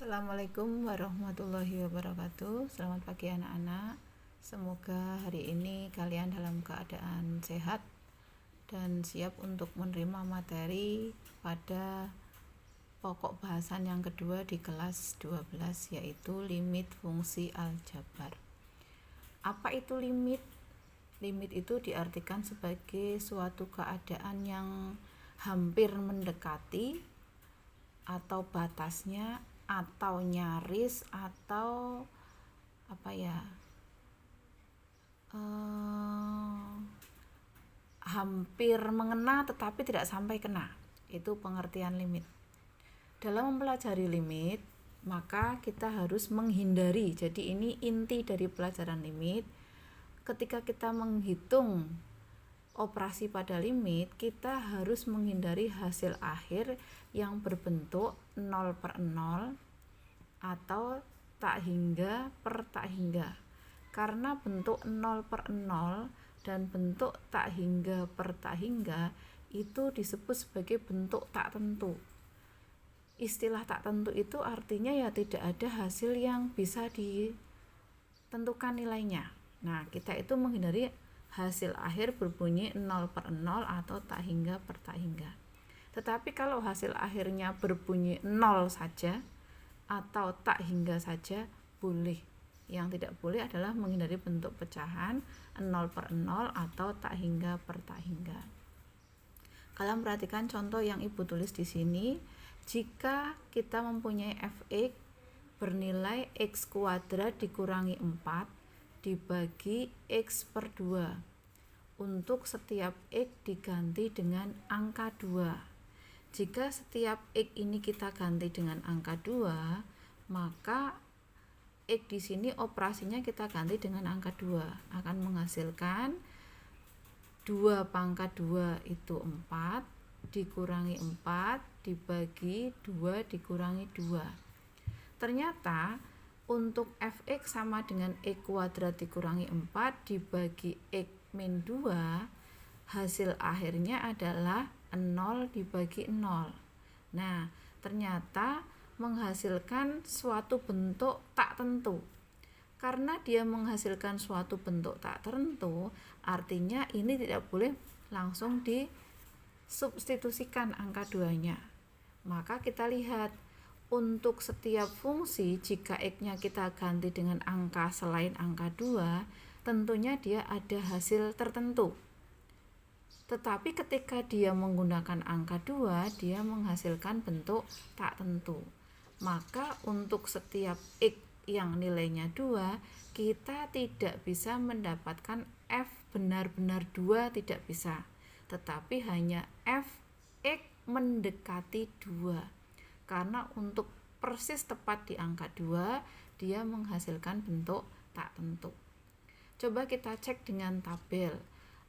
Assalamualaikum warahmatullahi wabarakatuh. Selamat pagi anak-anak. Semoga hari ini kalian dalam keadaan sehat dan siap untuk menerima materi pada pokok bahasan yang kedua di kelas 12, yaitu limit fungsi aljabar. Apa itu limit? Limit itu diartikan sebagai suatu keadaan yang hampir mendekati atau batasnya atau nyaris atau hampir mengena tetapi tidak sampai kena. Itu pengertian limit. Dalam mempelajari limit, maka kita harus menghindari. Jadi ini inti dari pelajaran limit. Ketika kita menghitung operasi pada limit, kita harus menghindari hasil akhir yang berbentuk 0/0 atau tak hingga per tak hingga. Karena bentuk 0/0 dan bentuk tak hingga per tak hingga itu disebut sebagai bentuk tak tentu. Istilah tak tentu itu artinya ya tidak ada hasil yang bisa ditentukan nilainya. Nah, kita itu menghindari hasil akhir berbunyi 0/0 atau tak hingga per tak hingga. Tetapi kalau hasil akhirnya berbunyi 0 saja atau tak hingga saja boleh. Yang tidak boleh adalah menghindari bentuk pecahan 0/0 atau tak hingga per tak hingga. Kalian perhatikan contoh yang Ibu tulis di sini. Jika kita mempunyai fx bernilai x kuadrat dikurangi 4 dibagi x per 2. Untuk setiap x diganti dengan angka 2. Jika setiap x ini kita ganti dengan angka 2, maka x di sini operasinya kita ganti dengan angka 2, akan menghasilkan 2 pangkat 2 itu 4 dikurangi 4 dibagi 2 dikurangi 2. Ternyata untuk fx sama dengan x kuadrat dikurangi 4 dibagi x min 2, hasil akhirnya adalah 0 dibagi 0. Nah, ternyata menghasilkan suatu bentuk tak tentu. Karena dia menghasilkan suatu bentuk tak tentu, artinya ini tidak boleh langsung disubstitusikan angka 2-nya. Maka kita lihat untuk setiap fungsi, jika x-nya kita ganti dengan angka selain angka 2, tentunya dia ada hasil tertentu. Tetapi ketika dia menggunakan angka 2, dia menghasilkan bentuk tak tentu. Maka untuk setiap x yang nilainya 2, kita tidak bisa mendapatkan f benar-benar 2, tidak bisa. Tetapi hanya f x mendekati 2. Karena untuk persis tepat di angka 2, dia menghasilkan bentuk tak tentu. Coba kita cek dengan tabel.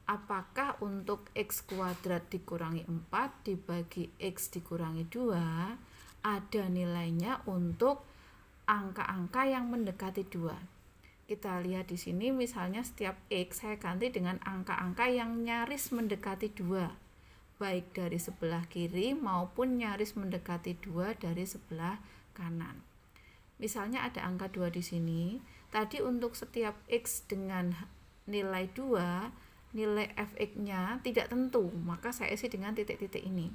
Apakah untuk x kuadrat dikurangi 4 dibagi x dikurangi 2 ada nilainya untuk angka-angka yang mendekati 2. Kita lihat di sini misalnya setiap x saya ganti dengan angka-angka yang nyaris mendekati 2, baik dari sebelah kiri maupun nyaris mendekati 2 dari sebelah kanan. Misalnya ada angka 2 di sini. Tadi untuk setiap x dengan nilai 2, nilai fx-nya tidak tentu, maka saya isi dengan titik-titik ini.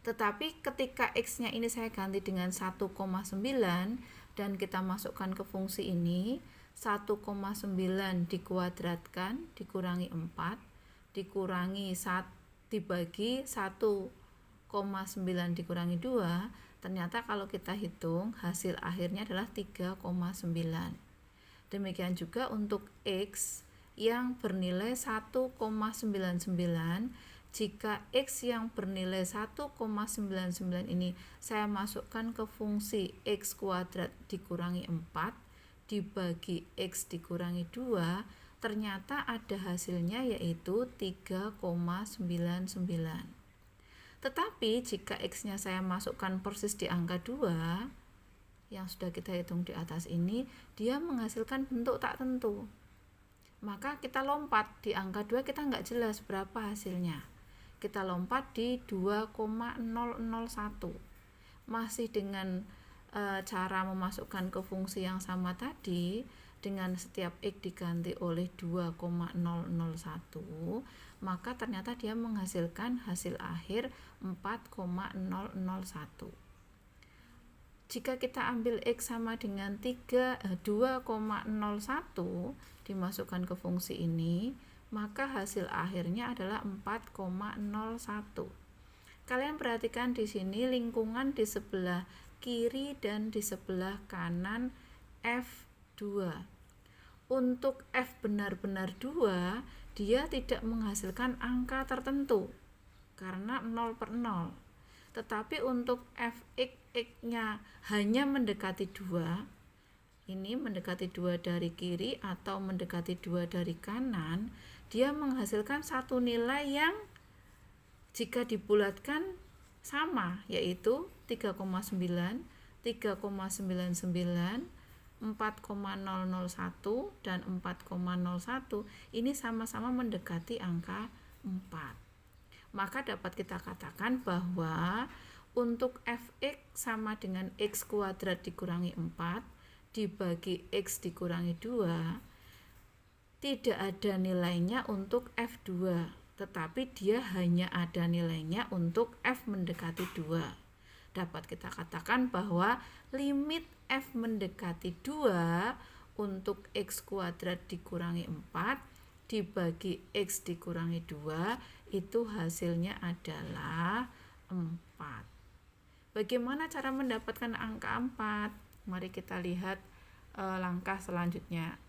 Tetapi ketika x-nya ini saya ganti dengan 1,9 dan kita masukkan ke fungsi ini, 1,9 dikuadratkan dikurangi 4 dikurangi 1 dibagi 1,9 dikurangi 2, ternyata kalau kita hitung hasil akhirnya adalah 3,9. Demikian juga untuk x yang bernilai 1,99, jika x yang bernilai 1,99 ini saya masukkan ke fungsi x kuadrat dikurangi 4 dibagi x dikurangi 2, ternyata ada hasilnya yaitu 3,99. Tetapi jika x-nya saya masukkan persis di angka 2 yang sudah kita hitung di atas ini, dia menghasilkan bentuk tak tentu. Maka kita lompat di angka 2, kita nggak jelas berapa hasilnya. Kita lompat di 2,001. Masih dengan cara memasukkan ke fungsi yang sama tadi dengan setiap X diganti oleh 2,001, maka ternyata dia menghasilkan hasil akhir 4,001. Jika kita ambil X sama dengan 2,01 dimasukkan ke fungsi ini, maka hasil akhirnya adalah 4,01. Kalian perhatikan di sini lingkungan di sebelah kiri dan di sebelah kanan F2. Untuk F benar-benar 2, dia tidak menghasilkan angka tertentu karena 0/0. Tetapi untuk Fx-nya hanya mendekati 2, ini mendekati 2 dari kiri atau mendekati 2 dari kanan, dia menghasilkan satu nilai yang jika dibulatkan sama, yaitu 3,9, 3,99, 4,001 dan 4,01. Ini sama-sama mendekati angka 4. Maka dapat kita katakan bahwa untuk Fx sama dengan X kuadrat dikurangi 4 dibagi X dikurangi 2, tidak ada nilainya untuk F2, tetapi dia hanya ada nilainya untuk F mendekati 2. Dapat kita katakan bahwa limit F mendekati 2 untuk X kuadrat dikurangi 4 dibagi X dikurangi 2 itu hasilnya adalah 4. Bagaimana cara mendapatkan angka 4? Mari kita lihat langkah selanjutnya.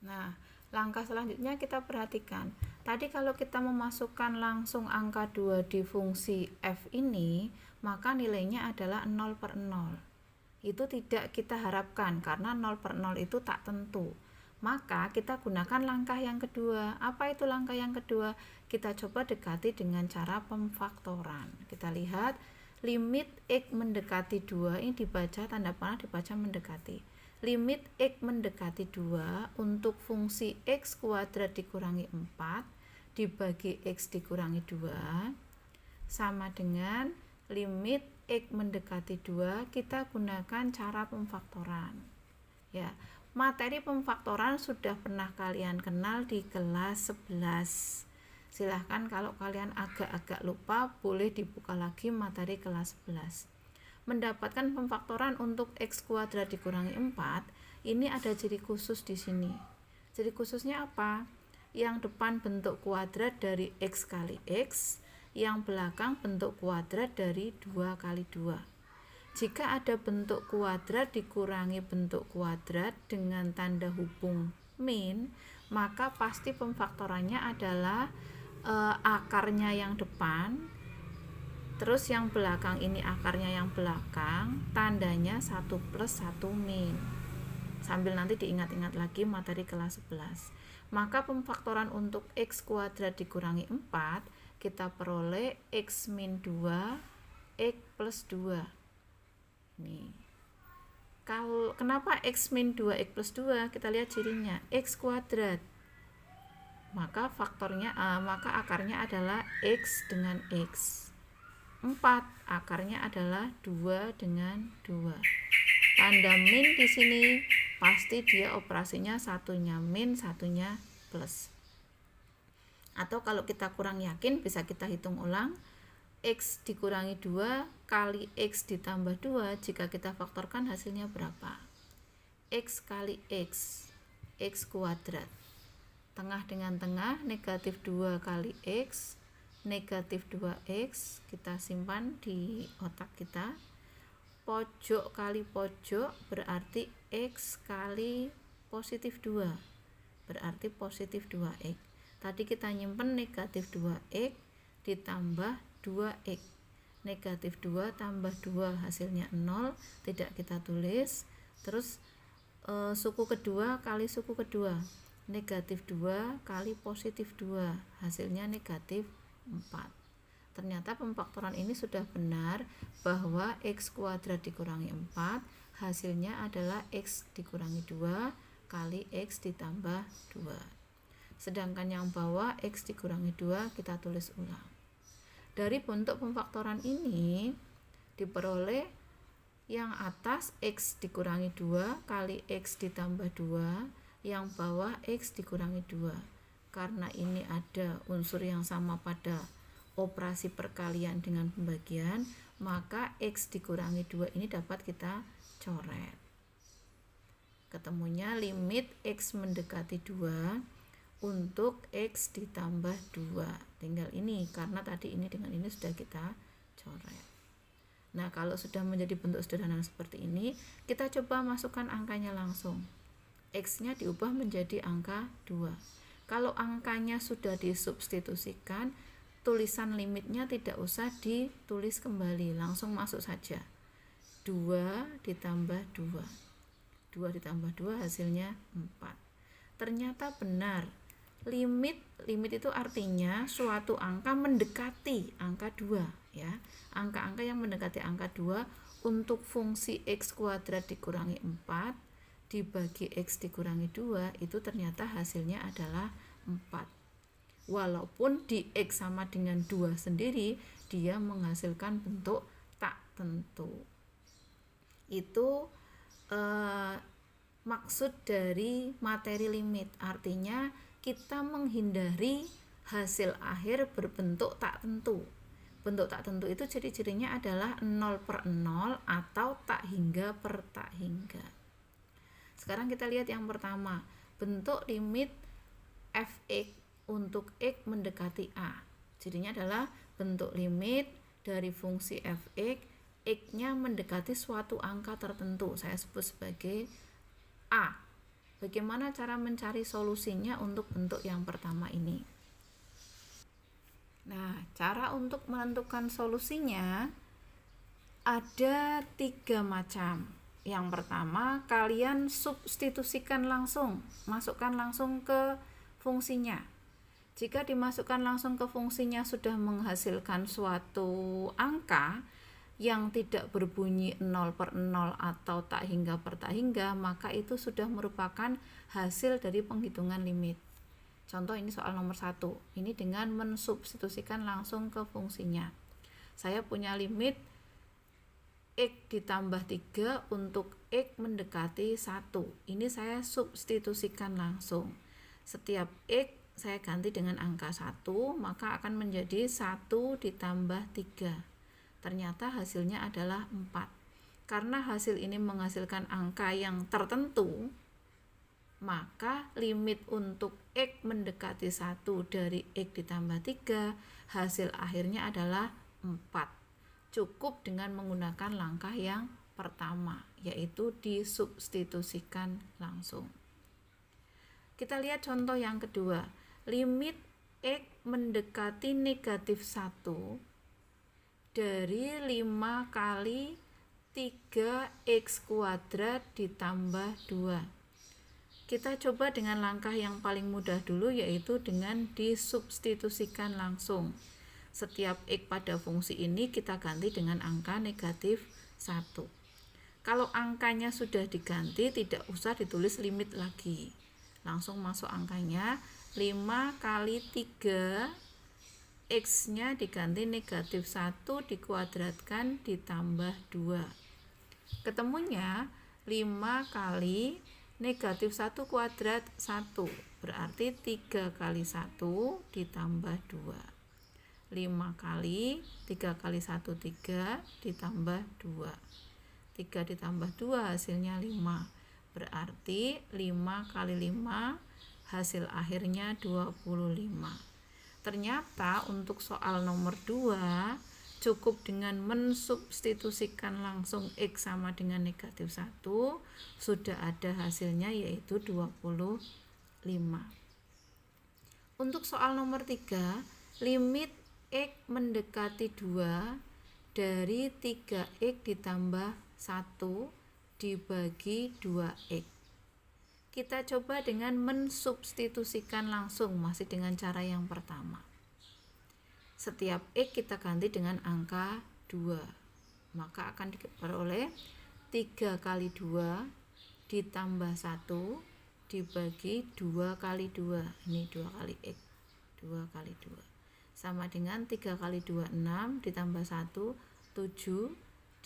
Nah, langkah selanjutnya kita perhatikan. Tadi kalau kita memasukkan langsung angka 2 di fungsi F ini, maka nilainya adalah 0/0. Itu tidak kita harapkan karena 0/0 itu tak tentu. Maka kita gunakan langkah yang kedua. Apa itu langkah yang kedua? Kita coba dekati dengan cara pemfaktoran. Kita lihat limit X mendekati 2, ini dibaca tanda panah dibaca mendekati. Limit X mendekati 2 untuk fungsi X kuadrat dikurangi 4 dibagi X dikurangi 2 sama dengan limit X mendekati 2, kita gunakan cara pemfaktoran. Ya, materi pemfaktoran sudah pernah kalian kenal di kelas 11. Silahkan kalau kalian agak-agak lupa boleh dibuka lagi materi kelas 11. Mendapatkan pemfaktoran untuk X kuadrat dikurangi 4, ini ada ciri khusus di sini. Ciri khususnya apa? Yang depan bentuk kuadrat dari X kali X, yang belakang bentuk kuadrat dari 2 kali 2. Jika ada bentuk kuadrat dikurangi bentuk kuadrat dengan tanda hubung min, maka pasti pemfaktorannya adalah akarnya yang depan, terus yang belakang ini akarnya yang belakang, tandanya 1 plus 1 min. Sambil nanti diingat-ingat lagi materi kelas 11. Maka pemfaktoran untuk X kuadrat dikurangi 4, kita peroleh X min 2, X plus 2. Nih. Kenapa X min 2, X plus 2? Kita lihat cirinya. X kuadrat. Maka maka akarnya adalah X dengan X. 4, akarnya adalah 2 dengan 2. Tanda min di sini pasti dia operasinya satunya min, satunya plus. Atau kalau kita kurang yakin bisa kita hitung ulang. X dikurangi 2 kali X ditambah 2, jika kita faktorkan hasilnya berapa? X kali X, X kuadrat. Tengah dengan tengah, negatif 2 kali X, negatif 2X, kita simpan di otak kita. Pojok kali pojok berarti X kali positif 2, berarti positif 2X. Tadi kita nyimpen negatif 2X ditambah 2X. Negatif 2 tambah 2 hasilnya 0, tidak kita tulis. Terus suku kedua kali suku kedua, negatif 2 kali positif 2, hasilnya negatif 4. Ternyata pemfaktoran ini sudah benar bahwa X kuadrat dikurangi 4 hasilnya adalah X dikurangi 2 kali X ditambah 2. Sedangkan yang bawah X dikurangi 2 kita tulis ulang. Dari bentuk pemfaktoran ini diperoleh Yang atas X dikurangi 2 kali X ditambah 2, yang bawah X dikurangi 2. Karena ini ada unsur yang sama pada operasi perkalian dengan pembagian, maka X dikurangi 2 ini dapat kita coret. Ketemunya limit X mendekati 2 untuk X ditambah 2. Tinggal ini, karena tadi ini dengan ini sudah kita coret. Nah, kalau sudah menjadi bentuk sederhana seperti ini, kita coba masukkan angkanya langsung. X-nya diubah menjadi angka 2. Kalau angkanya sudah disubstitusikan, tulisan limitnya tidak usah ditulis kembali, langsung masuk saja. 2 ditambah 2. 2 ditambah 2 hasilnya 4. Ternyata benar. Limit itu artinya suatu angka mendekati angka 2, ya. Angka-angka yang mendekati angka 2 untuk fungsi X kuadrat dikurangi 4 dibagi X dikurangi 2 itu ternyata hasilnya adalah 4. Walaupun di X sama dengan 2 sendiri, dia menghasilkan bentuk tak tentu. Itu maksud dari materi limit. Artinya kita menghindari hasil akhir berbentuk tak tentu. Bentuk tak tentu itu ciri-cirinya adalah 0/0 atau tak hingga per tak hingga. Sekarang kita lihat yang pertama, bentuk limit fx untuk x mendekati a. Cirinya adalah bentuk limit dari fungsi fx, x-nya mendekati suatu angka tertentu, saya sebut sebagai a. Bagaimana cara mencari solusinya untuk bentuk yang pertama ini? Nah, cara untuk menentukan solusinya ada 3 macam. Yang pertama, kalian substitusikan langsung, masukkan langsung ke fungsinya. Jika dimasukkan langsung ke fungsinya sudah menghasilkan suatu angka yang tidak berbunyi 0/0 atau tak hingga per tak hingga, maka itu sudah merupakan hasil dari penghitungan limit. Contoh ini soal nomor 1, ini dengan mensubstitusikan langsung ke fungsinya. Saya punya limit X ditambah 3 untuk X mendekati 1. Ini saya substitusikan langsung. Setiap X saya ganti dengan angka 1, maka akan menjadi 1 ditambah 3. Ternyata hasilnya adalah 4. Karena hasil ini menghasilkan angka yang tertentu, maka limit untuk X mendekati 1 dari X ditambah 3, hasil akhirnya adalah 4. Cukup dengan menggunakan langkah yang pertama, yaitu disubstitusikan langsung. Kita lihat contoh yang kedua. Limit X mendekati negatif 1 dari 5 kali 3x kuadrat ditambah 2. Kita coba dengan langkah yang paling mudah dulu, yaitu dengan disubstitusikan langsung. Setiap X pada fungsi ini kita ganti dengan angka negatif 1. Kalau angkanya sudah diganti, tidak usah ditulis limit lagi. Langsung masuk angkanya, 5 kali 3, X-nya diganti negatif 1 dikuadratkan ditambah 2. Ketemunya 5 kali negatif 1 kuadrat 1, berarti 3 kali 1 ditambah 2. 5 kali 3 kali 1 3 ditambah 2. 3 ditambah 2 hasilnya 5, berarti 5 kali 5 hasil akhirnya 25. Ternyata untuk soal nomor 2 cukup dengan mensubstitusikan langsung X sama dengan negatif 1, sudah ada hasilnya, yaitu 25. Untuk soal nomor 3, limit X mendekati 2 dari 3x ditambah 1 dibagi 2x. Kita coba dengan mensubstitusikan langsung, masih dengan cara yang pertama. Setiap X kita ganti dengan angka 2, maka akan diperoleh 3 kali 2 ditambah 1 dibagi 2 kali 2. Ini 2 kali X, 2 kali 2. Sama dengan 3 kali 2, 6 ditambah 1, 7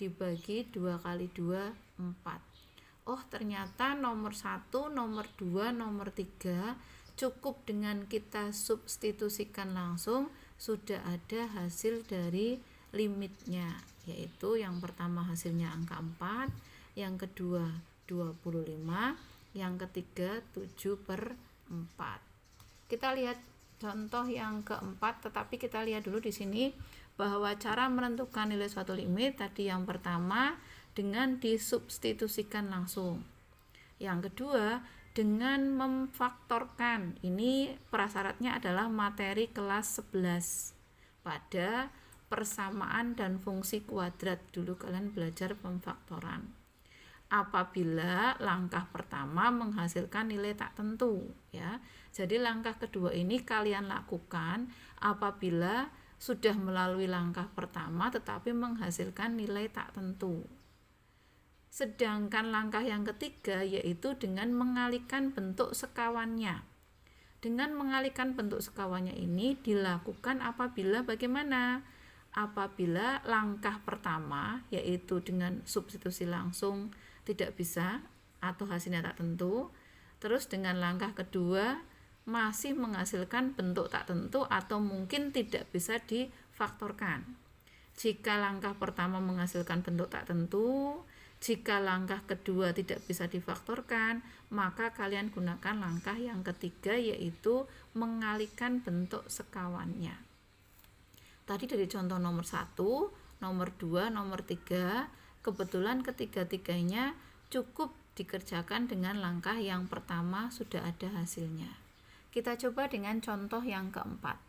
dibagi 2 kali 2, 4. Oh, ternyata nomor 1, nomor 2, nomor 3 cukup dengan kita substitusikan langsung sudah ada hasil dari limitnya, yaitu yang pertama hasilnya angka 4, yang kedua 25, yang ketiga 7/4. Kita lihat contoh yang keempat, tetapi kita lihat dulu di sini bahwa cara menentukan nilai suatu limit tadi yang pertama dengan disubstitusikan langsung. Yang kedua dengan memfaktorkan. Ini prasyaratnya adalah materi kelas 11 pada persamaan dan fungsi kuadrat. Dulu kalian belajar pemfaktoran. Apabila langkah pertama menghasilkan nilai tak tentu, ya. Jadi langkah kedua ini kalian lakukan apabila sudah melalui langkah pertama tetapi menghasilkan nilai tak tentu. Sedangkan langkah yang ketiga yaitu dengan mengalihkan bentuk sekawannya. Dengan mengalihkan bentuk sekawannya ini dilakukan apabila bagaimana? Apabila langkah pertama yaitu dengan substitusi langsung tidak bisa atau hasilnya tak tentu, terus dengan langkah kedua masih menghasilkan bentuk tak tentu atau mungkin tidak bisa difaktorkan. Jika langkah pertama menghasilkan bentuk tak tentu, jika langkah kedua tidak bisa difaktorkan, maka kalian gunakan langkah yang ketiga yaitu mengalihkan bentuk sekawannya. Tadi dari contoh nomor 1, nomor 2, nomor 3, kebetulan ketiga-tiganya cukup dikerjakan dengan langkah yang pertama sudah ada hasilnya. Kita coba dengan contoh yang keempat.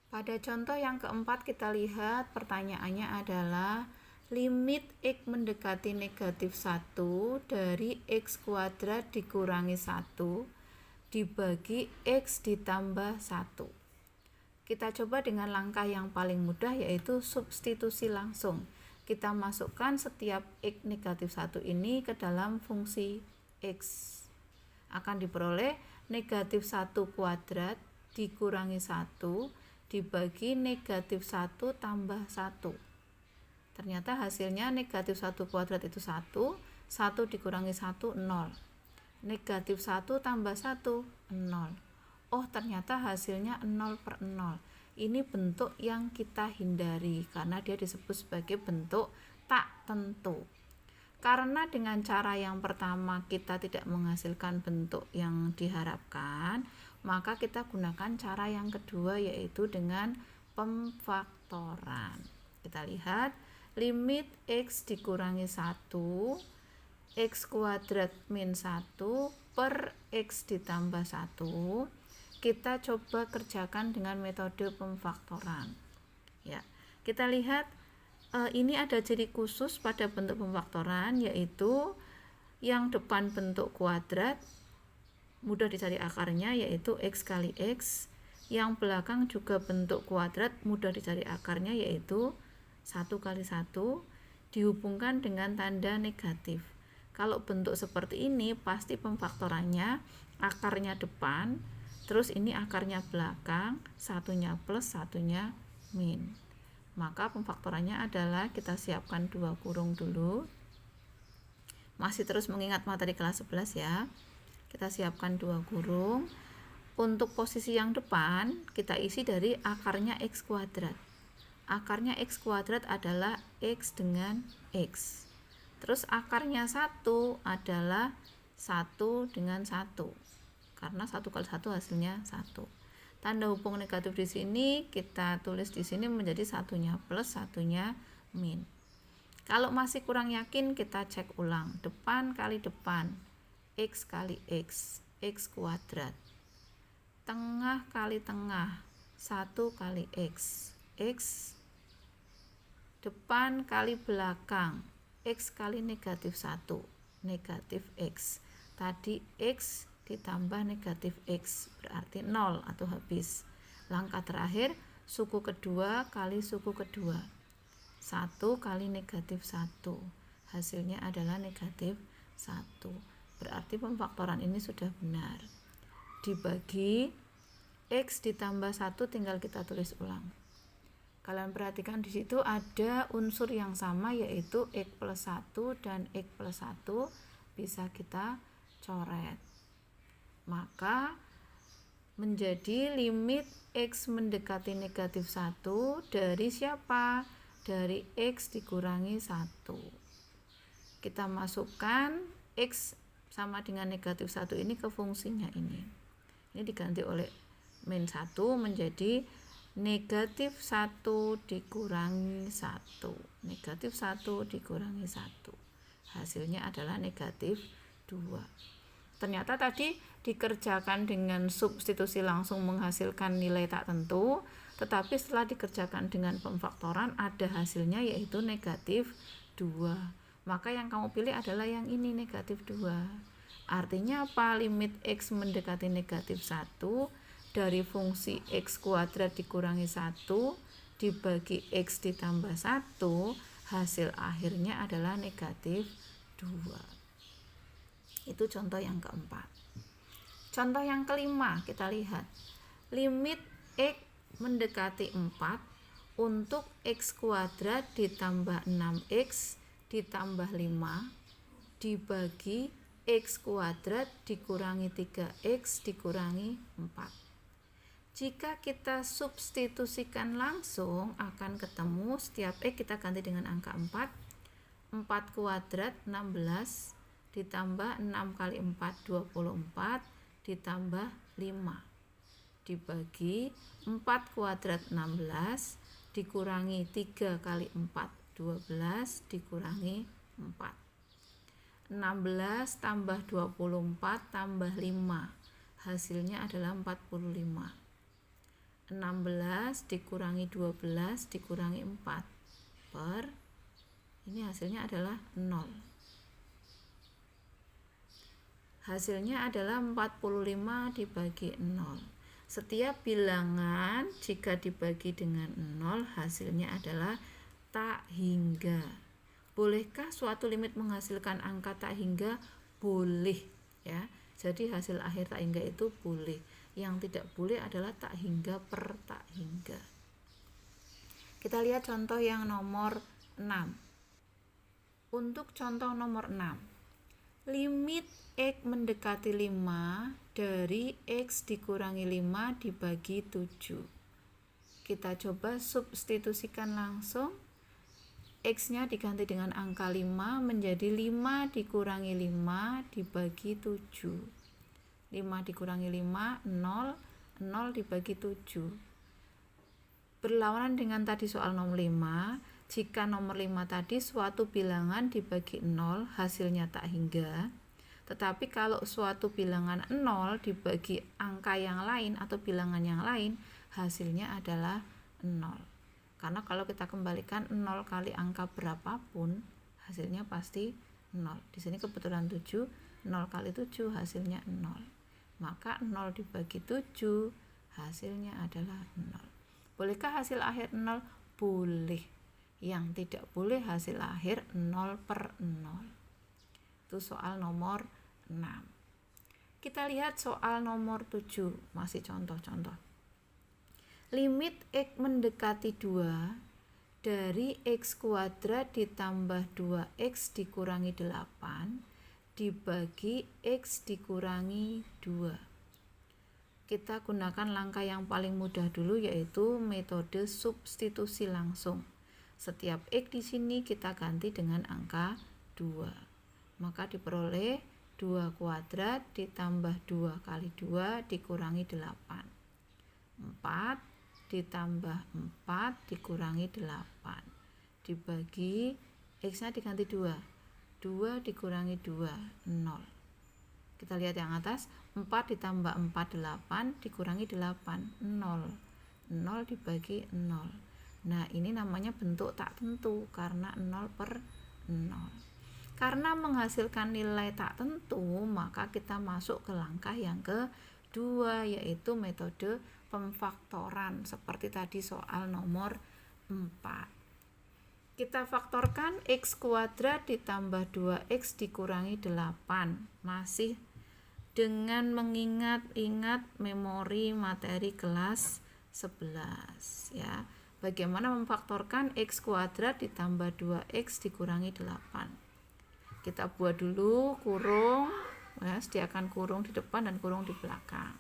Pada contoh yang keempat kita lihat pertanyaannya adalah limit X mendekati negatif 1 dari X kuadrat dikurangi 1 dibagi X ditambah 1. Kita coba dengan langkah yang paling mudah yaitu substitusi langsung. Kita masukkan setiap X negatif 1 ini ke dalam fungsi X. Akan diperoleh negatif 1 kuadrat dikurangi 1 dibagi negatif 1 tambah 1. Ternyata hasilnya negatif 1 kuadrat itu 1, 1 dikurangi 1, 0. Negatif 1 tambah 1, 0. Oh, ternyata hasilnya 0/0. Ini bentuk yang kita hindari karena dia disebut sebagai bentuk tak tentu. Karena dengan cara yang pertama kita tidak menghasilkan bentuk yang diharapkan, maka kita gunakan cara yang kedua yaitu dengan pemfaktoran. Kita lihat limit X dikurangi 1, X kuadrat min 1 per X ditambah 1. Kita coba kerjakan dengan metode pemfaktoran. Ya, kita lihat ini ada ciri khusus pada bentuk pemfaktoran yaitu yang depan bentuk kuadrat mudah dicari akarnya yaitu X kali X, yang belakang juga bentuk kuadrat mudah dicari akarnya yaitu 1 kali 1 dihubungkan dengan tanda negatif. Kalau bentuk seperti ini pasti pemfaktorannya akarnya depan, terus ini akarnya belakang, satunya plus, satunya min. Maka pemfaktorannya adalah kita siapkan 2 kurung dulu. Masih terus mengingat materi kelas 11 ya. Kita siapkan 2 kurung. Untuk posisi yang depan kita isi dari akarnya X kuadrat. Akarnya X kuadrat adalah X dengan X. Terus akarnya 1 adalah 1 dengan 1. Karena 1 kali 1 hasilnya 1. Tanda hubung negatif di sini kita tulis di sini menjadi satunya plus, satunya min. Kalau masih kurang yakin kita cek ulang. Depan kali depan, X kali X, X kuadrat. Tengah kali tengah, 1 kali X, X. Depan kali belakang, X kali negatif 1, negatif X. Tadi X ditambah negatif X berarti 0 atau habis. Langkah terakhir suku kedua kali suku kedua, 1 kali negatif 1, hasilnya adalah negatif 1. Berarti pemfaktoran ini sudah benar. Dibagi X ditambah 1 tinggal kita tulis ulang. Kalian perhatikan di situ ada unsur yang sama, yaitu X plus 1 dan X plus 1 bisa kita coret. Maka menjadi limit X mendekati negatif 1 dari siapa? Dari X dikurangi 1. Kita masukkan X sama dengan negatif 1 ini ke fungsinya ini. Ini diganti oleh min 1 menjadi negatif 1 dikurangi 1. Negatif 1 dikurangi 1. Hasilnya adalah negatif 2. Ternyata tadi dikerjakan dengan substitusi langsung menghasilkan nilai tak tentu, tetapi setelah dikerjakan dengan pemfaktoran ada hasilnya yaitu negatif 2. Maka yang kamu pilih adalah yang ini, negatif 2. Artinya apa? Limit X mendekati negatif 1 dari fungsi X kuadrat dikurangi 1 dibagi X ditambah 1, hasil akhirnya adalah negatif 2. Itu contoh yang keempat. Contoh yang kelima, kita lihat limit X mendekati 4 untuk X kuadrat ditambah 6X ditambah 5 dibagi X kuadrat dikurangi 3X dikurangi 4. Jika kita substitusikan langsung akan ketemu setiap X kita ganti dengan angka 4. 4 kuadrat 16 ditambah 6 kali 4 24 ditambah 5 dibagi 4 kuadrat 16 dikurangi 3 kali 4 12 dikurangi 4. 16 tambah 24 tambah 5 hasilnya adalah 45. 16 dikurangi 12 dikurangi 4 per ini hasilnya adalah 0. Hasilnya adalah 45 dibagi 0. Setiap bilangan jika dibagi dengan 0 hasilnya adalah tak hingga. Bolehkah suatu limit menghasilkan angka tak hingga? Boleh, ya. Jadi hasil akhir tak hingga itu boleh. Yang tidak boleh adalah tak hingga per tak hingga. Kita lihat contoh yang nomor 6. Untuk contoh nomor 6, limit X mendekati 5 dari X dikurangi 5 dibagi 7. Kita coba substitusikan langsung. X-nya diganti dengan angka 5 menjadi 5 dikurangi 5 dibagi 7. 5 dikurangi 5, 0, 0 dibagi 7. Berlawanan dengan tadi soal nomor 5, jika nomor 5 tadi suatu bilangan dibagi 0 hasilnya tak hingga, tetapi kalau suatu bilangan 0 dibagi angka yang lain atau bilangan yang lain hasilnya adalah 0. Karena kalau kita kembalikan 0 kali angka berapapun hasilnya pasti 0. Di sini kebetulan 7, 0 kali 7 hasilnya 0. Maka 0 dibagi 7 hasilnya adalah 0. Bolehkah hasil akhir 0? Boleh. Yang tidak boleh hasil akhir 0 per 0. Itu soal nomor 6. Kita lihat soal nomor 7, masih contoh-contoh. Limit X mendekati 2 dari X kuadrat ditambah 2X dikurangi 8 dibagi X dikurangi 2. Kita gunakan langkah yang paling mudah dulu, yaitu metode substitusi langsung. Setiap X di sini kita ganti dengan angka 2. Maka diperoleh 2 kuadrat ditambah 2 kali 2 dikurangi 8. 4 ditambah 4 dikurangi 8 dibagi X-nya diganti 2. 2 dikurangi 2, 0. Kita lihat yang atas, 4 ditambah 4, 8 dikurangi 8, 0. 0 dibagi 0. Nah, ini namanya bentuk tak tentu karena 0 per 0. Karena menghasilkan nilai tak tentu, maka kita masuk ke langkah yang kedua, yaitu metode pemfaktoran seperti tadi soal nomor 4. Kita faktorkan X kuadrat ditambah 2X dikurangi 8. Masih dengan mengingat memori materi kelas 11, ya. Bagaimana memfaktorkan x kuadrat ditambah 2x dikurangi 8? Kita buat dulu kurung, ya, sediakan kurung di depan dan kurung di belakang.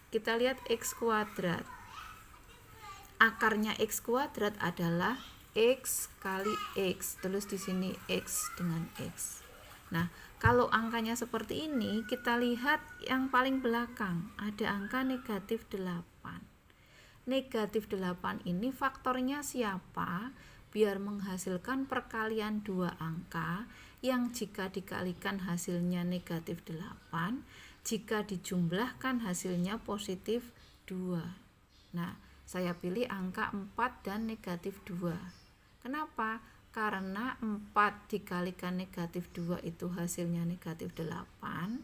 Kita lihat x kuadrat. Akarnya x kuadrat adalah x kali x. Terus di sini x dengan x. Nah, kalau angkanya seperti ini, kita lihat yang paling belakang ada angka negatif 8. Negatif 8 ini faktornya siapa? Biar menghasilkan perkalian dua angka yang jika dikalikan hasilnya negatif 8, jika dijumlahkan hasilnya positif 2. Nah, saya pilih angka 4 dan negatif 2. Kenapa? Karena 4 dikalikan negatif 2 itu hasilnya negatif 8,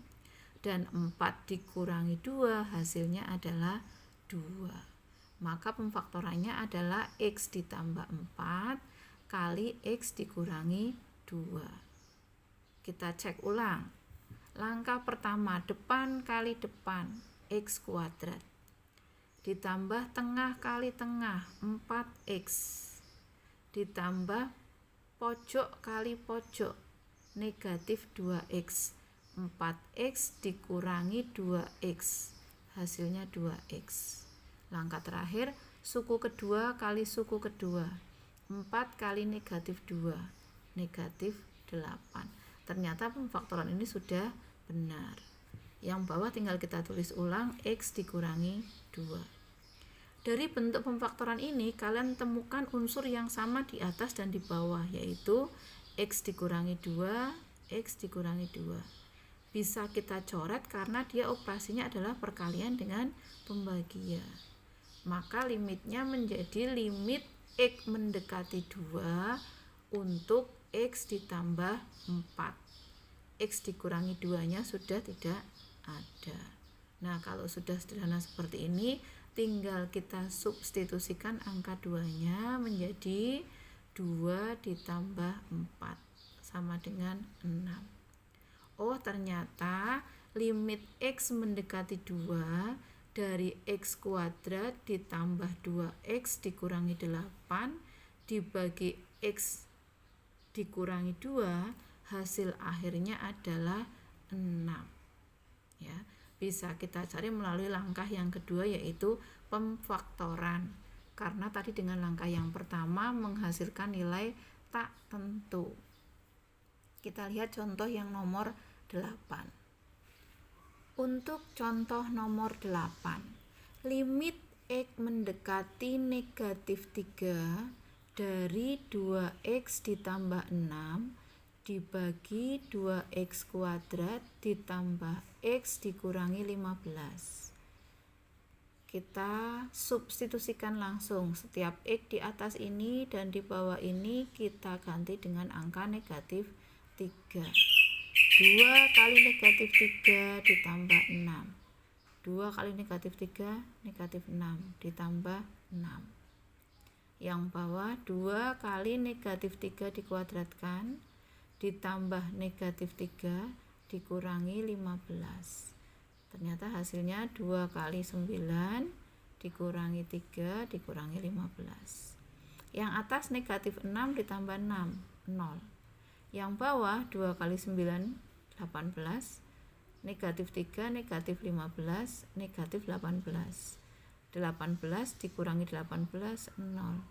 dan 4 dikurangi 2 hasilnya adalah 2. Maka pemfaktorannya adalah x ditambah 4 kali x dikurangi 2. Kita cek ulang. Langkah pertama, depan kali depan, x kuadrat. Ditambah tengah kali tengah, 4x. Ditambah pojok kali pojok, negatif 2x. 4x dikurangi 2x, hasilnya 2x. Langkah terakhir, suku kedua kali suku kedua, 4 kali negatif 2, negatif 8. Ternyata pemfaktoran ini sudah benar. Yang bawah tinggal kita tulis ulang, x dikurangi 2. Dari bentuk pemfaktoran ini, kalian temukan unsur yang sama di atas dan di bawah, yaitu x dikurangi 2, x dikurangi 2. Bisa kita coret karena dia operasinya adalah perkalian dengan pembagian. Maka limitnya menjadi limit x mendekati 2 untuk x ditambah 4. X dikurangi 2-nya sudah tidak ada. Nah, kalau sudah sederhana seperti ini, tinggal kita substitusikan angka 2-nya menjadi 2 ditambah 4 sama dengan 6. Oh, ternyata limit x mendekati 2 dari x kuadrat ditambah 2x dikurangi 8 dibagi x dikurangi 2, hasil akhirnya adalah 6. Ya. Bisa kita cari melalui langkah yang kedua, yaitu pemfaktoran. Karena tadi dengan langkah yang pertama menghasilkan nilai tak tentu. Kita lihat contoh yang nomor 8. Untuk contoh nomor 8, limit x mendekati negatif 3 dari 2x ditambah 6 dibagi 2x kuadrat ditambah x dikurangi 15. Kita substitusikan langsung setiap x di atas ini dan di bawah ini kita ganti dengan angka negatif 3. 2 kali negatif 3 ditambah 6. 2 kali negatif 3, negatif 6 ditambah 6. Yang bawah 2 kali negatif 3 dikuadratkan ditambah negatif 3 dikurangi 15. Ternyata hasilnya 2 kali 9 dikurangi 3 dikurangi 15. Yang atas negatif 6 ditambah 6, 0. Yang bawah 2 kali 9, 18. Negatif 3, negatif 15, negatif 18. 18 dikurangi 18, 0.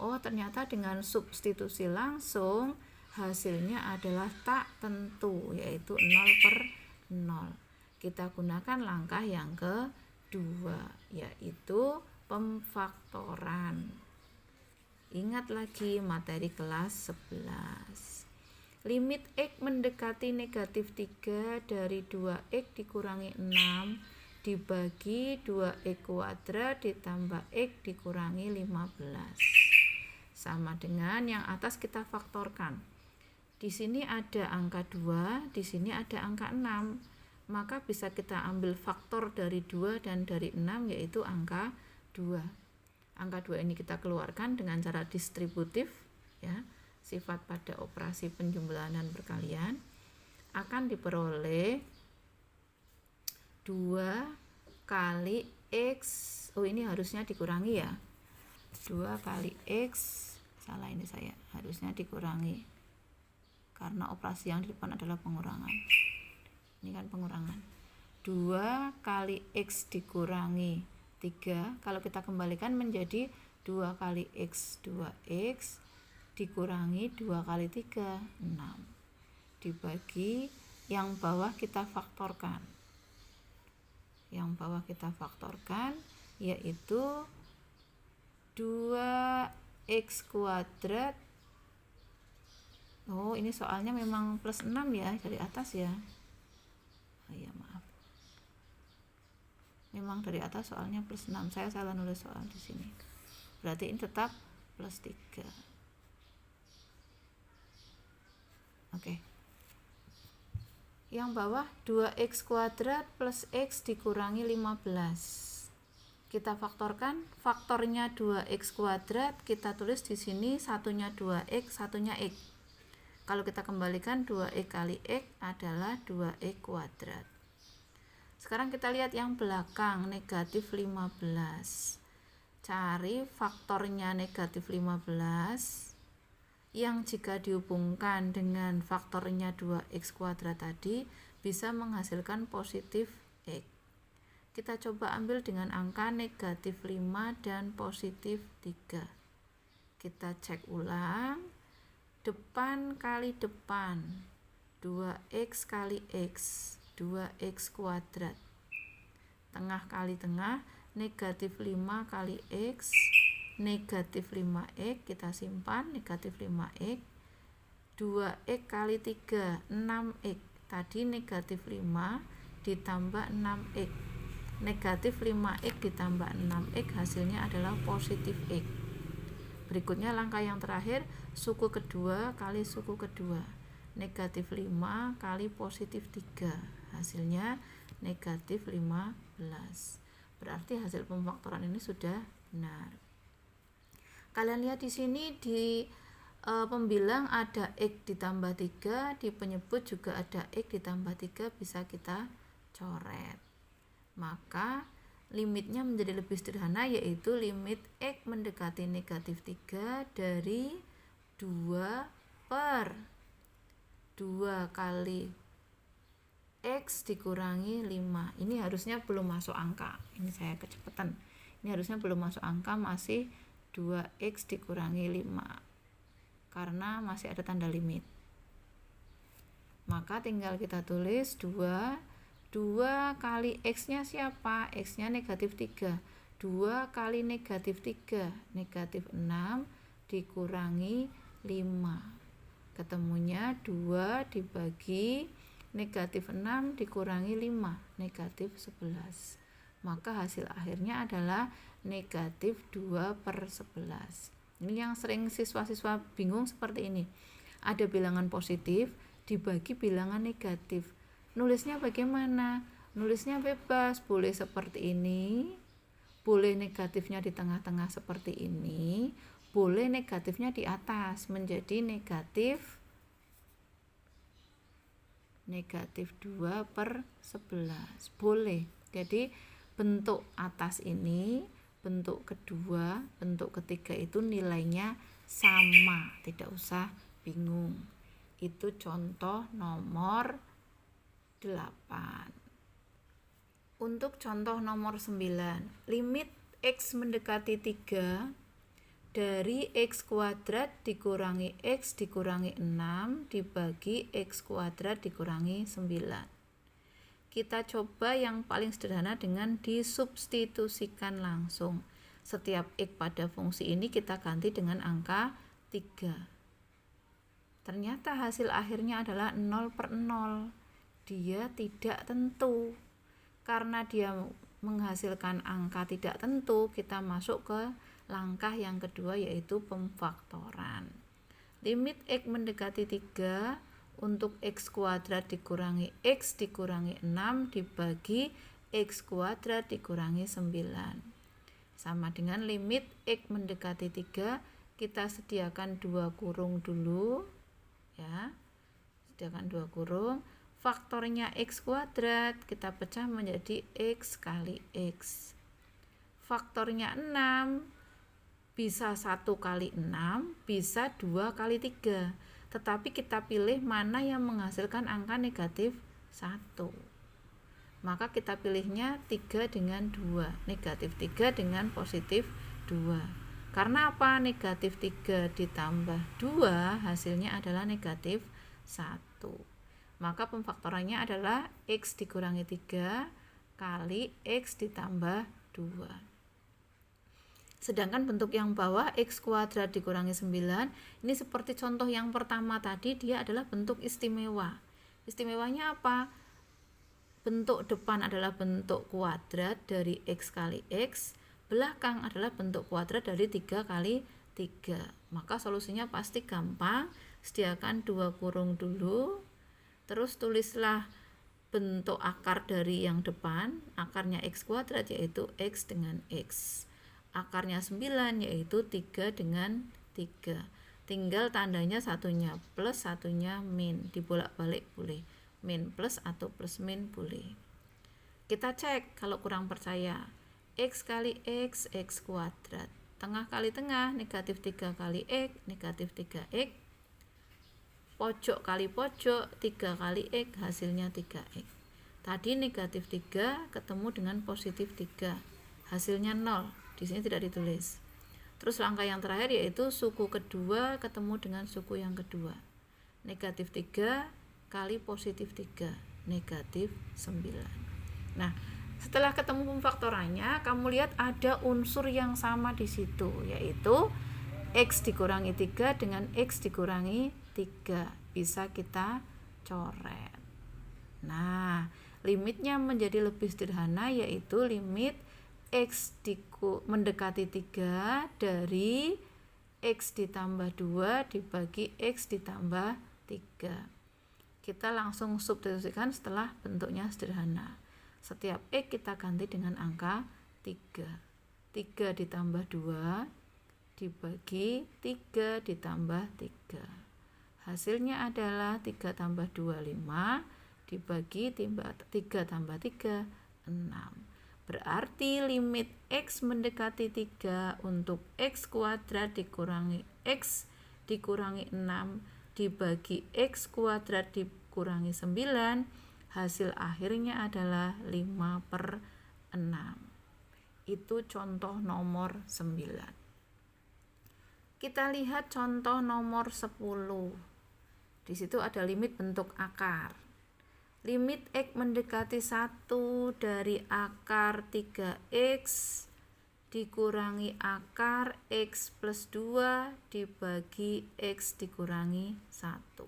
Oh, ternyata dengan substitusi langsung hasilnya adalah tak tentu, yaitu 0/0. Kita gunakan langkah yang kedua, yaitu pemfaktoran. Ingat lagi materi kelas 11. Limit x mendekati negatif 3 dari 2x dikurangi 6 dibagi 2x kuadrat ditambah x dikurangi 15. Sama dengan yang atas kita faktorkan. Di sini ada angka 2, di sini ada angka 6. Maka bisa kita ambil faktor dari 2 dan dari 6, yaitu angka 2. Angka 2 ini kita keluarkan dengan cara distributif, ya. Sifat pada operasi penjumlahan dan perkalian akan diperoleh 2 kali x. Oh, ini harusnya dikurangi ya. 2 kali X, salah ini saya, harusnya dikurangi karena operasi yang di depan adalah pengurangan. Ini kan pengurangan. 2 kali X dikurangi 3, kalau kita kembalikan menjadi 2 kali X, 2X dikurangi 2 kali 3, 6. Dibagi yang bawah kita faktorkan. Yang bawah kita faktorkan yaitu 2X kuadrat. Oh, ini soalnya memang plus 6 ya, dari atas ya. Oh iya, maaf. Memang dari atas soalnya plus 6. Saya salah nulis soal di sini. Berarti ini tetap plus 3. Oke. Yang bawah 2X kuadrat plus X dikurangi 15. Kita faktorkan, faktornya 2X kuadrat, kita tulis di sini satunya 2X, satunya X. Kalau kita kembalikan 2X kali X adalah 2X kuadrat. Sekarang kita lihat yang belakang, negatif 15. Cari faktornya negatif 15 yang jika dihubungkan dengan faktornya 2X kuadrat tadi bisa menghasilkan positif X. Kita coba ambil dengan angka negatif 5 dan positif 3. Kita cek ulang. Depan kali depan, 2X kali X, 2X kuadrat. Tengah kali tengah, negatif 5 kali X, negatif 5X, kita simpan, negatif 5X. 2X kali 3, 6X. Tadi negatif 5 ditambah 6X. Negatif 5X ditambah 6X hasilnya adalah positif X. Berikutnya langkah yang terakhir, suku kedua kali suku kedua. Negatif 5 kali positif 3. Hasilnya negatif 15. Berarti hasil pemfaktoran ini sudah benar. Kalian lihat di sini di pembilang ada X ditambah 3, di penyebut juga ada X ditambah 3, bisa kita coret. Maka limitnya menjadi lebih sederhana, yaitu limit X mendekati negatif 3 dari 2 per 2 kali X dikurangi 5. Ini harusnya belum masuk angka, ini saya kecepatan, ini harusnya belum masuk angka, masih 2X dikurangi 5 karena masih ada tanda limit. Maka tinggal kita tulis 2 kali X nya siapa? X nya negatif 3. 2 kali negatif 3, negatif 6 dikurangi 5. Ketemunya 2 dibagi negatif 6 dikurangi 5, negatif 11. Maka hasil akhirnya adalah negatif 2 per 11. Ini yang sering siswa-siswa bingung seperti ini. Ada bilangan positif dibagi bilangan negatif. Nulisnya bagaimana? Nulisnya bebas, boleh seperti ini, boleh negatifnya di tengah-tengah seperti ini, boleh negatifnya di atas menjadi negatif 2 per 11. Boleh. Jadi bentuk atas ini, bentuk kedua, bentuk ketiga itu nilainya sama, tidak usah bingung. Itu contoh nomor 8. Untuk contoh nomor 9, limit X mendekati 3 dari X kuadrat dikurangi X dikurangi 6 dibagi X kuadrat dikurangi 9. Kita coba yang paling sederhana dengan disubstitusikan langsung. Setiap X pada fungsi ini kita ganti dengan angka 3. Ternyata hasil akhirnya adalah 0 per 0. Dia tidak tentu. Karena dia menghasilkan angka tidak tentu, kita masuk ke langkah yang kedua, yaitu pemfaktoran. Limit X mendekati 3 untuk X kuadrat dikurangi X dikurangi 6 dibagi X kuadrat dikurangi 9. Sama dengan limit X mendekati 3, kita sediakan 2 kurung dulu. Ya, sediakan 2 kurung. Faktornya X kuadrat kita pecah menjadi X kali X. Faktornya 6 Bisa 1 kali 6, bisa 2 kali 3. Tetapi kita pilih mana yang menghasilkan angka negatif 1. Maka kita pilihnya 3 dengan 2, negatif 3 dengan positif 2. Karena apa? Negatif 3 ditambah 2 hasilnya adalah negatif 1. Maka pemfaktorannya adalah X dikurangi 3 kali X ditambah 2. Sedangkan bentuk yang bawah X kuadrat dikurangi 9, ini seperti contoh yang pertama tadi, dia adalah bentuk istimewa. Istimewanya apa? Bentuk depan adalah bentuk kuadrat dari X kali X, belakang adalah bentuk kuadrat dari 3 kali 3. Maka solusinya pasti gampang. Sediakan 2 kurung dulu, terus tulislah bentuk akar dari yang depan, akarnya X kuadrat yaitu X dengan X. Akarnya 9 yaitu 3 dengan 3. Tinggal tandanya satunya plus, satunya min. Dibolak-balik boleh. Min plus atau plus min boleh. Kita cek kalau kurang percaya. X kali X, X kuadrat. Tengah kali tengah, negatif 3 kali X, negatif 3X. Pojok kali pojok, 3 kali X, hasilnya 3X. Tadi negatif 3 ketemu dengan positif 3. Hasilnya 0. Di sini tidak ditulis. Terus langkah yang terakhir yaitu suku kedua ketemu dengan suku yang kedua. Negatif 3 kali positif 3, negatif 9. Nah, setelah ketemu pemfaktorannya, kamu lihat ada unsur yang sama di situ, yaitu X dikurangi 3 dengan X dikurangi 3. Bisa kita coret. Nah, limitnya menjadi lebih sederhana, yaitu limit X mendekati 3 dari X ditambah 2 dibagi X ditambah 3. Kita langsung substitusikan setelah bentuknya sederhana. Setiap X kita ganti dengan angka 3. 3 ditambah 2 dibagi 3 ditambah 3. Hasilnya adalah 3 tambah 2, 5 dibagi 3 tambah 3, 6. Berarti limit X mendekati 3 untuk X kuadrat dikurangi X dikurangi 6 dibagi X kuadrat dikurangi 9, hasil akhirnya adalah 5/6. Itu contoh nomor 9. Kita lihat contoh nomor 10. Di situ ada limit bentuk akar. Limit X mendekati 1 dari akar 3X dikurangi akar X plus 2 dibagi X dikurangi 1.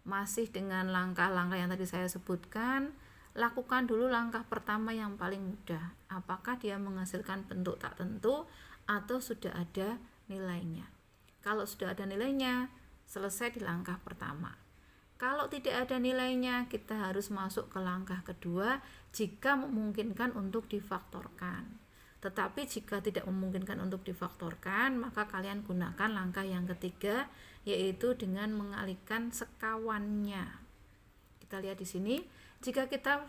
Masih dengan langkah-langkah yang tadi saya sebutkan, lakukan dulu langkah pertama yang paling mudah. Apakah dia menghasilkan bentuk tak tentu atau sudah ada nilainya? Kalau sudah ada nilainya, selesai di langkah pertama. Kalau tidak ada nilainya, kita harus masuk ke langkah kedua jika memungkinkan untuk difaktorkan. Tetapi jika tidak memungkinkan untuk difaktorkan, maka kalian gunakan langkah yang ketiga, yaitu dengan mengalihkan sekawannya. Kita lihat di sini, jika kita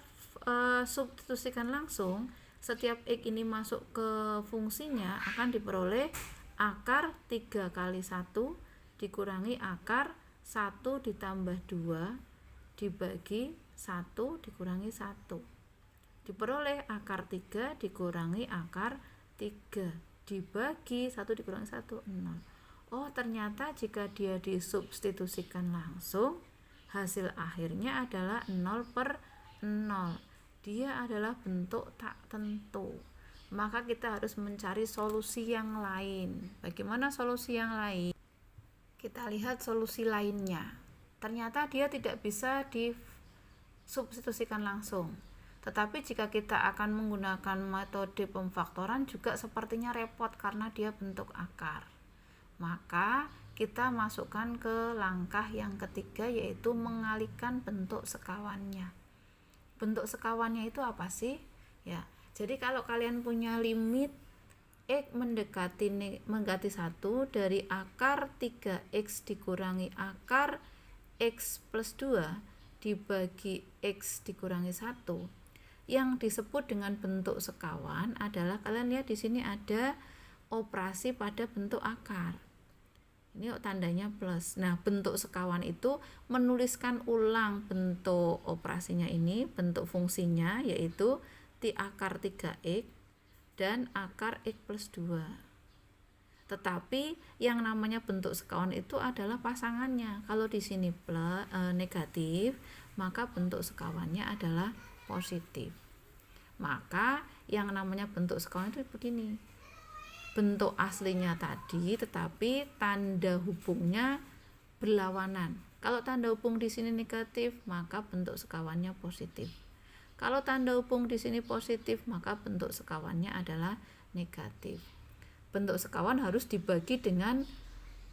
substitusikan langsung, setiap X ini masuk ke fungsinya akan diperoleh akar 3 kali 1 dikurangi akar 1 ditambah 2 dibagi 1 dikurangi 1. Diperoleh akar 3 dikurangi akar 3 dibagi 1 dikurangi 1, 0. Oh, ternyata jika dia disubstitusikan langsung, hasil akhirnya adalah 0/0. Dia adalah bentuk tak tentu. Maka kita harus mencari solusi yang lain. Bagaimana solusi yang lain? Kita lihat solusi lainnya. Ternyata dia tidak bisa disubstitusikan langsung. Tetapi jika kita akan menggunakan metode pemfaktoran juga sepertinya repot karena dia bentuk akar. Maka kita masukkan ke langkah yang ketiga, yaitu mengalihkan bentuk sekawannya. Bentuk sekawannya itu apa sih? Ya, jadi kalau kalian punya limit X mendekati 1 dari akar 3X dikurangi akar X plus 2 dibagi X dikurangi 1, yang disebut dengan bentuk sekawan adalah, kalian lihat di sini ada operasi pada bentuk akar. Ini tandanya plus. Nah, bentuk sekawan itu menuliskan ulang bentuk operasinya ini, bentuk fungsinya yaitu T akar 3X dan akar X plus 2. Tetapi yang namanya bentuk sekawan itu adalah pasangannya. Kalau di sini negatif, maka bentuk sekawannya adalah positif. Maka yang namanya bentuk sekawan itu begini. Bentuk aslinya tadi, tetapi tanda hubungnya berlawanan. Kalau tanda hubung di sini negatif, maka bentuk sekawannya positif. Kalau tanda hubung di sini positif, maka bentuk sekawannya adalah negatif. Bentuk sekawan harus dibagi dengan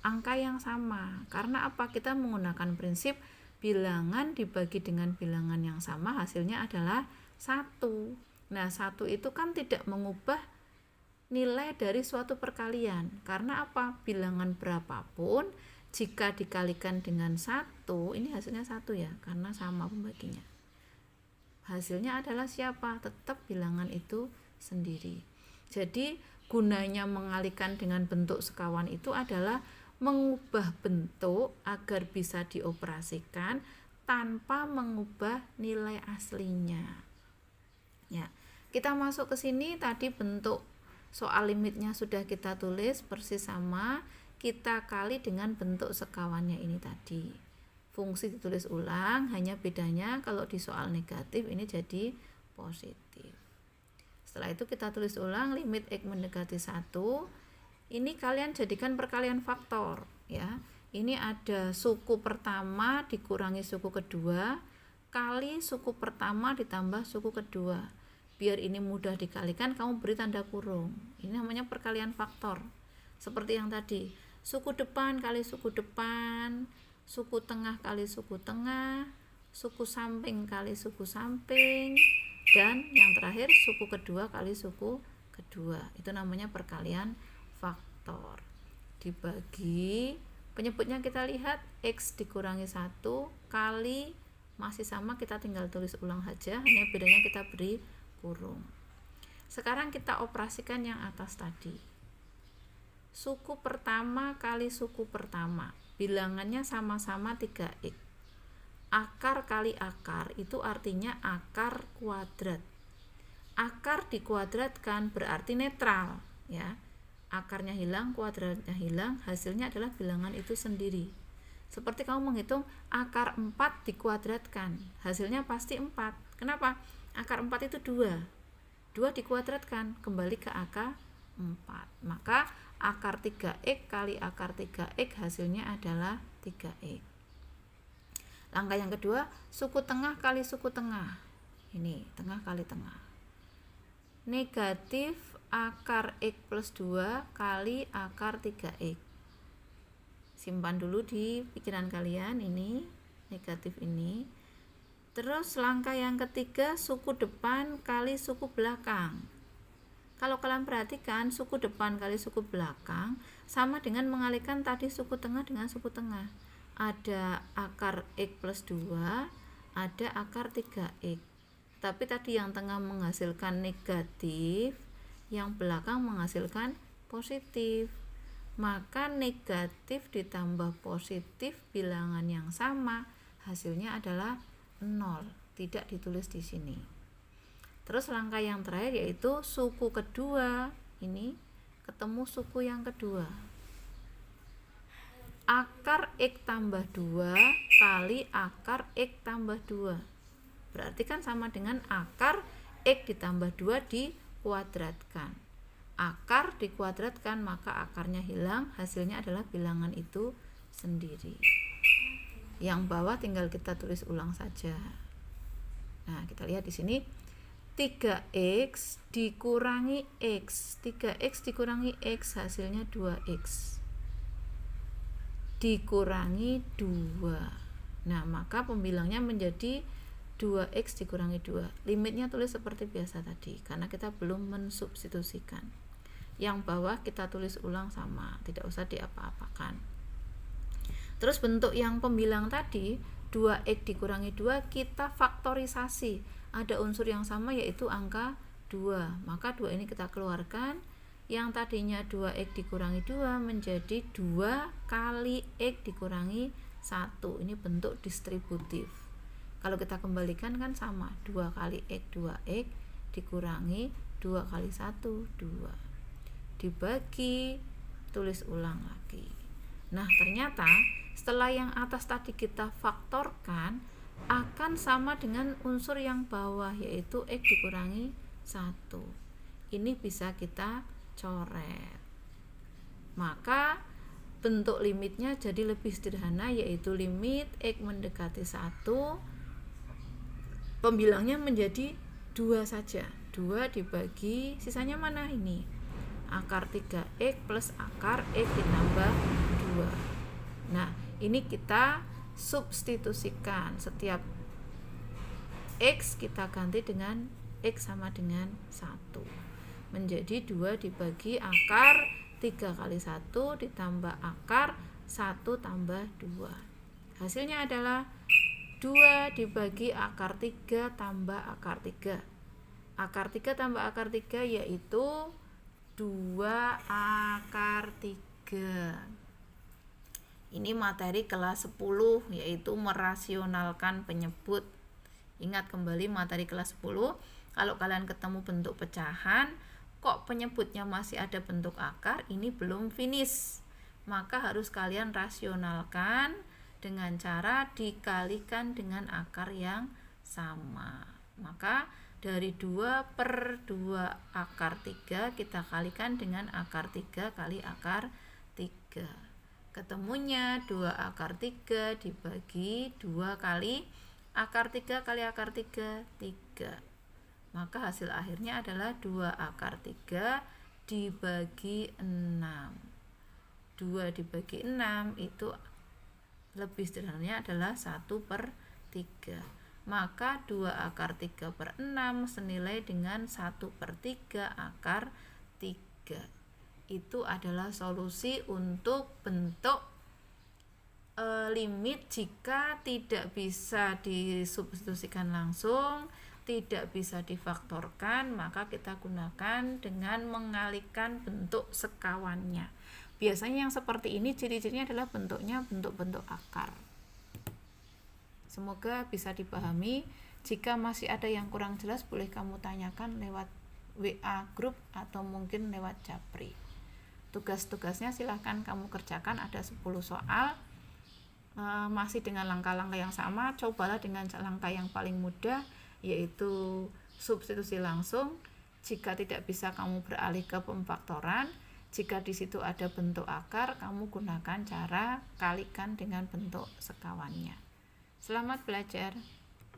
angka yang sama. Karena apa? Kita menggunakan prinsip bilangan dibagi dengan bilangan yang sama, hasilnya adalah 1. Nah, 1 itu kan tidak mengubah nilai dari suatu perkalian. Karena apa? Bilangan berapapun jika dikalikan dengan 1, ini hasilnya 1 ya, karena sama pembaginya. Hasilnya adalah siapa? Tetap bilangan itu sendiri. Jadi gunanya mengalihkan dengan bentuk sekawan itu adalah mengubah bentuk agar bisa dioperasikan tanpa mengubah nilai aslinya. Ya, kita masuk ke sini tadi bentuk soal limitnya sudah kita tulis persis sama, kita kali dengan bentuk sekawannya ini tadi. Fungsi ditulis ulang, hanya bedanya kalau di soal negatif ini jadi positif. Setelah itu kita tulis ulang limit X mendekati 1. Ini kalian jadikan perkalian faktor ya. Ini ada suku pertama dikurangi suku kedua kali suku pertama ditambah suku kedua. Biar ini mudah dikalikan, kamu beri tanda kurung. Ini namanya perkalian faktor. Seperti yang tadi, suku depan kali suku depan, suku tengah kali suku tengah, suku samping kali suku samping, dan yang terakhir suku kedua kali suku kedua. Itu namanya perkalian faktor. Dibagi, penyebutnya kita lihat X dikurangi 1 kali, masih sama, kita tinggal tulis ulang saja, hanya bedanya kita beri kurung. Sekarang kita operasikan yang atas tadi. Suku pertama kali suku pertama, bilangannya sama-sama 3X. Akar kali akar itu artinya akar kuadrat. Akar dikuadratkan berarti netral ya. Akarnya hilang, kuadratnya hilang, hasilnya adalah bilangan itu sendiri. Seperti kamu menghitung akar 4 dikuadratkan, hasilnya pasti 4. Kenapa? Akar 4 itu 2 dikuadratkan, kembali ke akar 4. Maka akar 3X kali akar 3X hasilnya adalah 3X. Langkah yang kedua, suku tengah kali suku tengah. Ini tengah kali tengah. Negatif akar X plus 2 kali akar 3X. Simpan dulu di pikiran kalian ini, negatif ini. Terus langkah yang ketiga, suku depan kali suku belakang. Kalau kalian perhatikan, suku depan kali suku belakang sama dengan mengalihkan tadi suku tengah dengan suku tengah. Ada akar X plus 2, ada akar 3X. Tapi tadi yang tengah menghasilkan negatif, yang belakang menghasilkan positif. Maka negatif ditambah positif bilangan yang sama, hasilnya adalah 0, tidak ditulis di sini. Terus langkah yang terakhir yaitu suku kedua. Ini ketemu suku yang kedua. Akar X tambah 2 kali akar X tambah 2. Berarti kan sama dengan akar X ditambah 2 dikuadratkan. Akar dikuadratkan, maka akarnya hilang, hasilnya adalah bilangan itu sendiri. Yang bawah tinggal kita tulis ulang saja. Nah, kita lihat di sini 3X dikurangi X. 3X dikurangi X hasilnya 2X. Dikurangi 2. Nah, maka pembilangnya menjadi 2X dikurangi 2. Limitnya tulis seperti biasa tadi, karena kita belum mensubstitusikan. Yang bawah kita tulis ulang sama, tidak usah diapa-apakan. Terus bentuk yang pembilang tadi 2X dikurangi 2 kita faktorisasi. Ada unsur yang sama yaitu angka 2. Maka 2 ini kita keluarkan, yang tadinya 2x dikurangi 2 menjadi 2 kali x dikurangi 1. Ini bentuk distributif. Kalau kita kembalikan kan sama, 2 kali x 2x dikurangi 2 kali 1 2. Dibagi, tulis ulang lagi. Nah, ternyata setelah yang atas tadi kita faktorkan akan sama dengan unsur yang bawah, yaitu x dikurangi 1. Ini bisa kita coret. Maka bentuk limitnya jadi lebih sederhana, yaitu limit x mendekati 1, pembilangnya menjadi 2 saja. 2 dibagi, sisanya mana ini? Akar 3x plus akar x ditambah 2. Nah, ini kita substitusikan. Setiap x kita ganti dengan x sama dengan 1. Menjadi 2 dibagi akar 3 kali 1 ditambah akar 1 tambah 2. Hasilnya adalah 2 dibagi akar 3 tambah akar 3. Akar 3 tambah akar 3 yaitu 2 akar 3. Ini materi kelas 10, yaitu merasionalkan penyebut. Ingat kembali materi kelas 10, kalau kalian ketemu bentuk pecahan, kok penyebutnya masih ada bentuk akar, ini belum finish. Maka harus kalian rasionalkan dengan cara dikalikan dengan akar yang sama. Maka dari 2 per 2 akar 3 kita kalikan dengan akar 3 kali akar 3. Ketemunya 2 akar 3 dibagi 2 kali akar 3 kali akar 3, 3. Maka hasil akhirnya adalah 2 akar 3 dibagi 6. 2 dibagi 6 itu lebih sederhananya adalah 1 per 3. Maka 2 akar 3 per 6 senilai dengan 1 per 3 akar 3. Itu adalah solusi untuk bentuk limit jika tidak bisa disubstitusikan langsung, tidak bisa difaktorkan, maka kita gunakan dengan mengalihkan bentuk sekawannya. Biasanya yang seperti ini ciri-cirinya adalah bentuknya bentuk-bentuk akar. Semoga bisa dipahami. Jika masih ada yang kurang jelas, boleh kamu tanyakan lewat WA grup atau mungkin lewat Japri. Tugas-tugasnya silahkan kamu kerjakan, ada 10 soal. Masih dengan langkah-langkah yang sama, cobalah dengan langkah yang paling mudah, yaitu substitusi langsung. Jika tidak bisa, kamu beralih ke pemfaktoran. Jika di situ ada bentuk akar, kamu gunakan cara kalikan dengan bentuk sekawannya. Selamat belajar.